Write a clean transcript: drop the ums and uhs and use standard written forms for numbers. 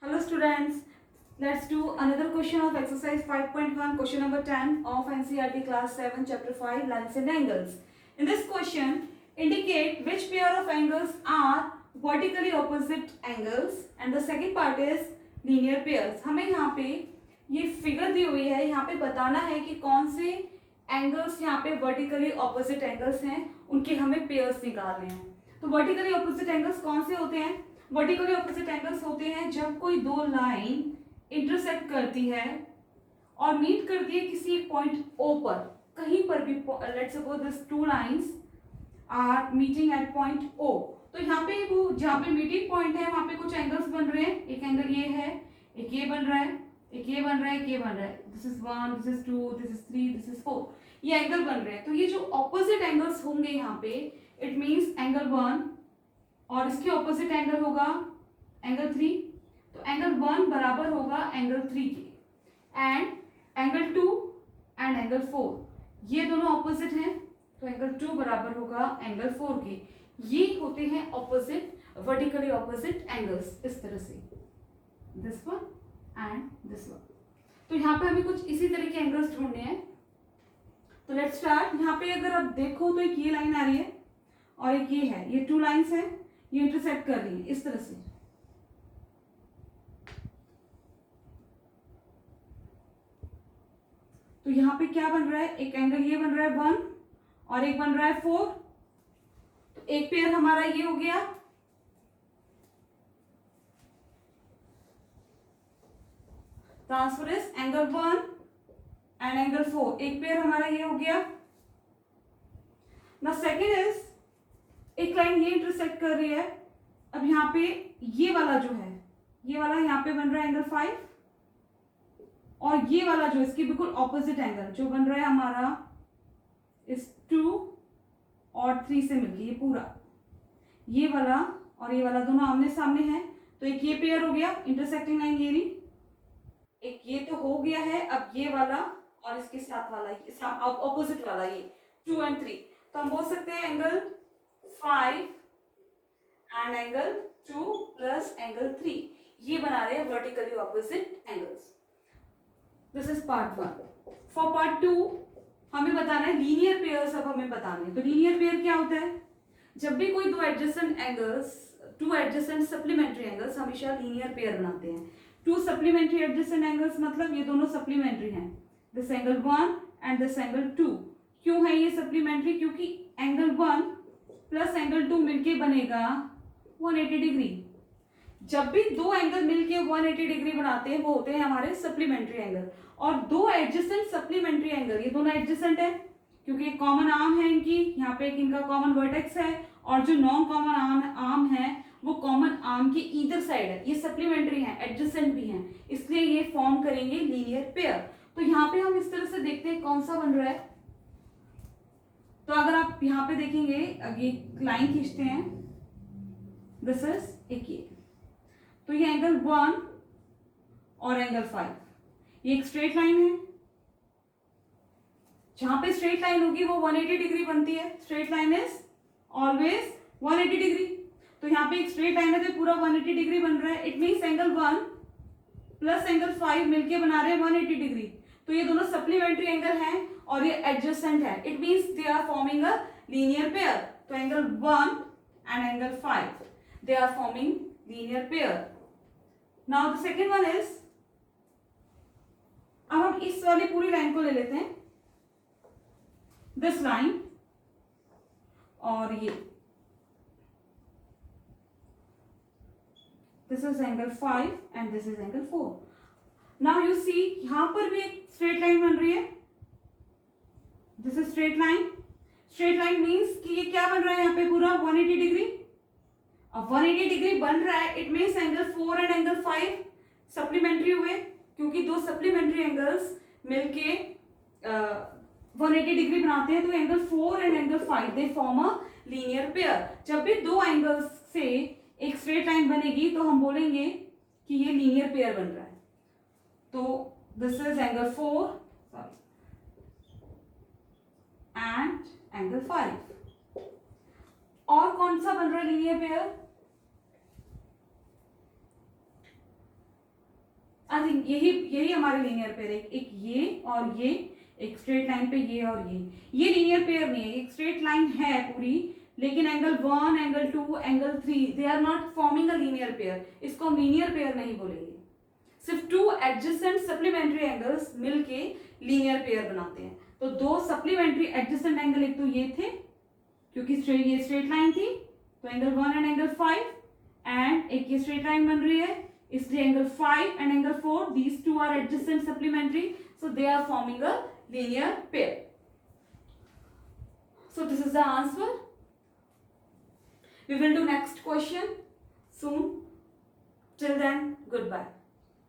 Hello students, let's do another question of exercise 5.1, question number 10 of NCERT class 7 chapter 5 lines and angles. In this question, indicate which pair of angles are vertically opposite angles and the second part is linear pairs. हमें यहाँ पे ये figure दी हुई है, यहाँ पे बताना है कि कौन से एंगल्स यहाँ पे वर्टिकली ऑपोजिट एंगल्स हैं, उनके हमें पेयर्स निकालने हैं. तो वर्टिकली ऑपोजिट एंगल्स कौन से होते हैं? वर्टिकली ऑपोजिट एंगल्स होते हैं जब कोई दो लाइन इंटरसेक्ट करती है और मीट करती है किसी एक पॉइंट O पर, कहीं पर भी. Let's suppose this two lines are meeting at point O. तो यहाँ पे वो जहाँ पे मीटिंग पॉइंट है वहां पे कुछ एंगल्स बन रहे हैं. एक एंगल ये है, एक ये बन रहा है, एक ये बन रहा है, एक ये बन रहा है. This is 1, this is 2, this is 3, this is 4. ये एंगल बन रहे हैं. तो ये जो ऑपोजिट एंगल्स होंगे यहाँ पे, इट मीन्स एंगल 1 और इसके ऑपोजिट एंगल होगा एंगल 3. तो एंगल 1 बराबर होगा एंगल 3 के एंड एंगल 2 एंड एंगल 4 ये दोनों ऑपोजिट हैं. तो एंगल 2 बराबर होगा एंगल 4 के. ये होते हैं ऑपोजिट, वर्टिकली ऑपोजिट एंगल्स. इस तरह से this one and this one. तो यहाँ पे हमें कुछ इसी तरह के एंगल्स ढूंढने हैं. तो लेट्स स्टार्ट. यहाँ पे अगर आप देखो तो एक ये लाइन आ रही है और एक ये है. ये टू लाइंस है, ये इंटरसेक्ट कर रही है इस तरह से. तो यहां पे क्या बन रहा है? एक एंगल ये बन रहा है 1 और एक बन रहा है 4. तो एक पेयर हमारा ये हो गया. Transfer is angle 1 and angle 4. एक पेयर हमारा ये हो गया. ना सेकेंड इज एक लाइन ये इंटरसेक्ट कर रही है. अब यहाँ पे ये वाला जो है, ये वाला यहाँ पे बन रहा है एंगल 5 और ये वाला जो इसकी बिल्कुल ऑपोजिट एंगल जो बन रहा है हमारा इस 2 और 3 से मिलके ये पूरा, ये वाला और ये वाला दोनों आमने सामने हैं. तो एक ये पेयर हो गया इंटरसेक्टिंग लाइन, ये रही. एक ये तो हो गया है. अब ये वाला और इसके साथ वाला ऑपोजिट वाला ये 2 एंड 3. तो हम बोल सकते हैं angle 5 and angle 2 plus angle 3 ये बना रहे हैं vertically opposite angles. This is part 1. For part 2 हमें बताना है लीनियर पेयर्स. अब हमें बताना है तो लीनियर पेयर क्या होता है? जब भी कोई दो adjacent angles, to adjacent supplementary angles हमेशा लीनियर पेयर बनाते हैं. टू सप्लीमेंट्री एडजेसेंट एंगल्स मतलब ये दोनों सप्लीमेंट्री हैं. This angle 1 and this angle 2. क्यों है ये सप्लीमेंट्री? क्योंकि एंगल 1 प्लस एंगल 2 मिलके बनेगा 180 डिग्री. जब भी दो एंगल मिलके 180 डिग्री बनाते हैं वो होते हैं हमारे सप्लीमेंट्री एंगल. और दो एडजेसेंट सप्लीमेंट्री एंगल, ये दोनों एडजेसेंट है क्योंकि एक कॉमन आर्म है इनकी, यहाँ पे एक इनका कॉमन वर्टेक्स है और जो नॉन कॉमन आर्म है वो कॉमन आर्म की ईदर साइड है. ये सप्लीमेंट्री है, एडजेसेंट भी हैं, इसलिए ये फॉर्म करेंगे लीनियर पेयर. तो यहाँ पे हम इस तरह से देखते हैं कौन सा बन रहा है. तो अगर आप यहाँ पे देखेंगे, ये लाइन खींचते हैं, दिस इज एक ये. तो ये एंगल 1 और एंगल 5 ये एक स्ट्रेट लाइन है. जहां पे स्ट्रेट लाइन होगी वो 180 डिग्री बनती है. Straight line is always 180 degree. तो यहाँ पे एक स्ट्रेट लाइन है तो पूरा 180 डिग्री बन रहा है. It means angle 1 plus angle 5 मिलके बना रहे हैं 180 डिग्री. तो ये दोनों सप्लीमेंट्री एंगल हैं और ये एडजेसेंट है. It means they are forming a linear pair. तो angle 1 and angle 5 they are forming linear pair. Now the second one is, अब हम इस वाली पूरी लाइन को ले लेते हैं, दिस लाइन और ये. This is angle 5 and this is angle 4. Now you see यहां पर भी एक स्ट्रेट लाइन बन रही है. This is straight line. Straight line means कि ये क्या बन रहा है यहाँ पे पूरा 180 डिग्री. अब 180 डिग्री बन रहा है, it means angle 4 and angle 5 supplementary हुए क्योंकि दो सप्लीमेंट्री एंगल्स मिलके 180 डिग्री बनाते हैं. तो angle 4 and angle 5 they form a linear pair. जब भी दो एंगल्स से एक स्ट्रेट लाइन बनेगी तो हम बोलेंगे कि ये लीनियर पेयर बन रहा है. तो this is angle 4 and angle 5. और कौन सा बन रहा है लीनियर पेयर? यही यही हमारे लीनियर पेयर है, एक ये और ये, एक स्ट्रेट लाइन पे ये और ये लीनियर पेयर नहीं है, एक स्ट्रेट लाइन है पूरी, लेकिन angle 1, angle 2, angle 3 they are not forming a linear pair, इसको हम लीनियर पेयर नहीं बोलेंगे। सिर्फ टू एडजेसेंट सप्लीमेंट्री एंगल्स मिलके लीनियर पेयर बनाते हैं। तो दो सप्लीमेंट्री एडजेसेंट एंगल, एक तो ये थे क्योंकि ये स्ट्रेट लाइन थी, तो एंगल 1 एंड एंगल 5, एंड एक ये स्ट्रेट लाइन बन रही है, इसलिए angle 5 and angle 4, these two are adjacent supplementary, so they are forming a linear pair. So this is the answer. We will do next question soon. Till then, goodbye.